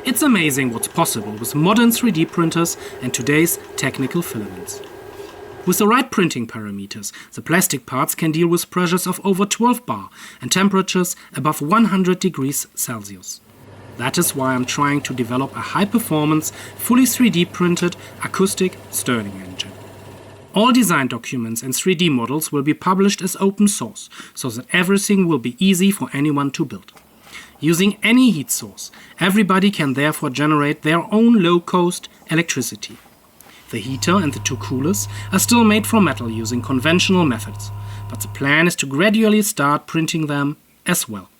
It's amazing what's possible with modern 3D printers and today's technical filaments. With the right printing parameters, the plastic parts can deal with pressures of over 12 bar and temperatures above 100 degrees Celsius. That is why I'm trying to develop a high-performance, fully 3D printed acoustic Stirling engine. All design documents and 3D models will be published as open source, so that everything will be easy for anyone to build. Using any heat source, everybody can therefore generate their own low-cost electricity. The heater and the two coolers are still made from metal using conventional methods, but the plan is to gradually start printing them as well.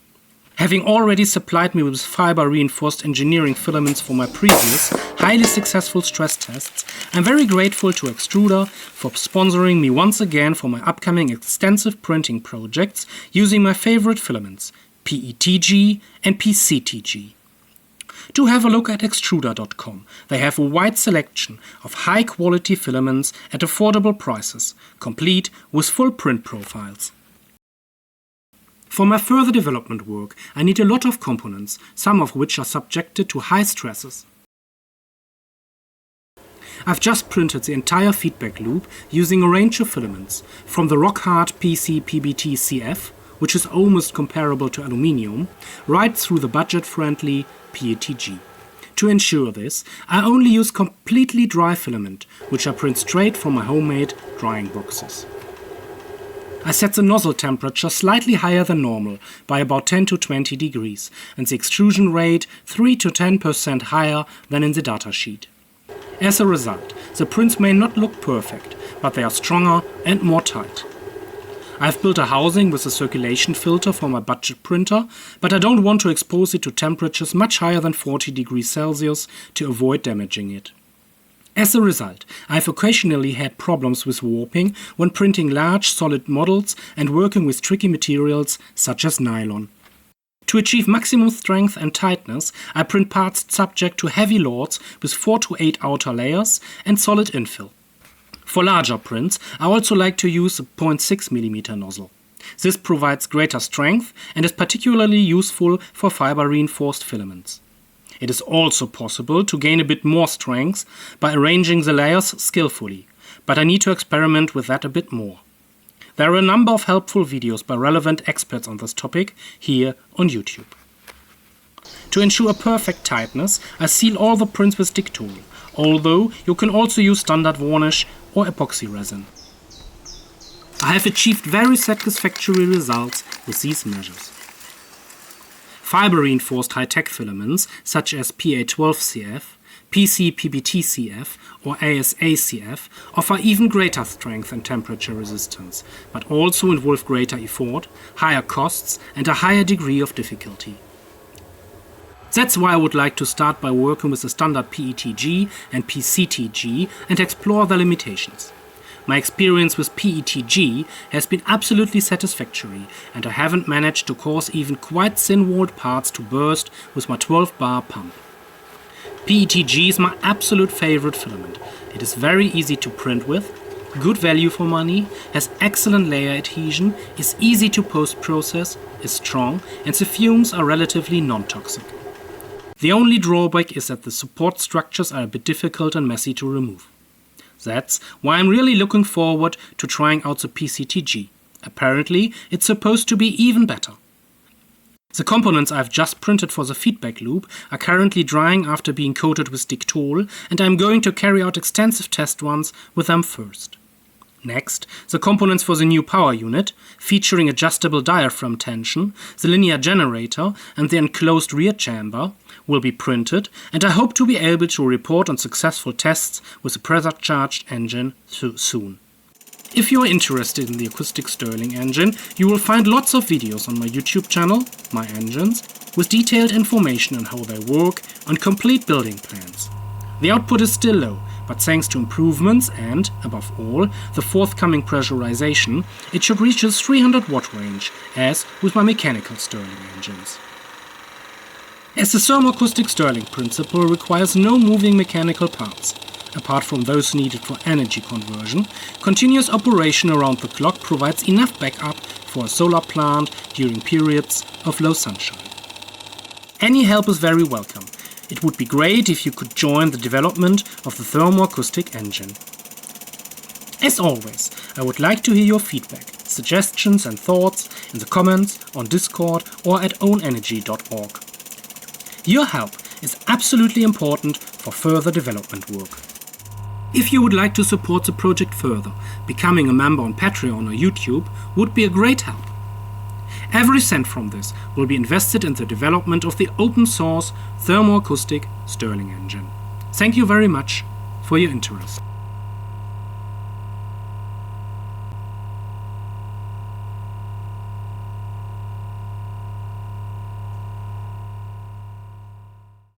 Having already supplied me with fiber-reinforced engineering filaments for my previous, highly successful stress tests, I'm very grateful to Extruder for sponsoring me once again for my upcoming extensive printing projects using my favorite filaments, PETG and PCTG. Do have a look at extruder.com. They have a wide selection of high-quality filaments at affordable prices, complete with full print profiles. For my further development work, I need a lot of components, some of which are subjected to high stresses. I've just printed the entire feedback loop using a range of filaments, from the rock-hard PC-PBT CF, which is almost comparable to aluminium, right through the budget-friendly PETG. To ensure this, I only use completely dry filament, which I print straight from my homemade drying boxes. I set the nozzle temperature slightly higher than normal, by about 10 to 20 degrees, and the extrusion rate 3 to 10% higher than in the datasheet. As a result, the prints may not look perfect, but they are stronger and more tight. I've built a housing with a circulation filter for my budget printer, but I don't want to expose it to temperatures much higher than 40 degrees Celsius to avoid damaging it. As a result, I've occasionally had problems with warping when printing large solid models and working with tricky materials such as nylon. To achieve maximum strength and tightness, I print parts subject to heavy loads with 4 to 8 outer layers and solid infill. For larger prints, I also like to use a 0.6 mm nozzle. This provides greater strength and is particularly useful for fiber-reinforced filaments. It is also possible to gain a bit more strength by arranging the layers skillfully, but I need to experiment with that a bit more. There are a number of helpful videos by relevant experts on this topic here on YouTube. To ensure perfect tightness, I seal all the prints with stick tool, although you can also use standard varnish or epoxy resin. I have achieved very satisfactory results with these measures. Fiber-reinforced high-tech filaments such as PA12CF, PC-PBT CF or ASA CF offer even greater strength and temperature resistance, but also involve greater effort, higher costs and a higher degree of difficulty. That's why I would like to start by working with the standard PETG and PCTG and explore their limitations. My experience with PETG has been absolutely satisfactory, and I haven't managed to cause even quite thin-walled parts to burst with my 12-bar pump. PETG is my absolute favorite filament. It is very easy to print with, good value for money, has excellent layer adhesion, is easy to post-process, is strong, and the fumes are relatively non-toxic. The only drawback is that the support structures are a bit difficult and messy to remove. That's why I'm really looking forward to trying out the PCTG. Apparently, it's supposed to be even better. The components I've just printed for the feedback loop are currently drying after being coated with Dictol, and I'm going to carry out extensive test runs with them first. Next, the components for the new power unit, featuring adjustable diaphragm tension, the linear generator and the enclosed rear chamber, will be printed, and I hope to be able to report on successful tests with a pressure-charged engine soon. If you are interested in the acoustic Stirling engine, you will find lots of videos on my YouTube channel, My Engines, with detailed information on how they work and complete building plans. The output is still low, but thanks to improvements and, above all, the forthcoming pressurization, it should reach its 300 watt range, as with my mechanical Stirling engines. As the thermoacoustic Stirling principle requires no moving mechanical parts, apart from those needed for energy conversion, continuous operation around the clock provides enough backup for a solar plant during periods of low sunshine. Any help is very welcome. It would be great if you could join the development of the thermoacoustic engine. As always, I would like to hear your feedback, suggestions and thoughts in the comments, on Discord or at ownenergy.org. Your help is absolutely important for further development work. If you would like to support the project further, becoming a member on Patreon or YouTube would be a great help. Every cent from this will be invested in the development of the open source thermoacoustic Stirling engine. Thank you very much for your interest.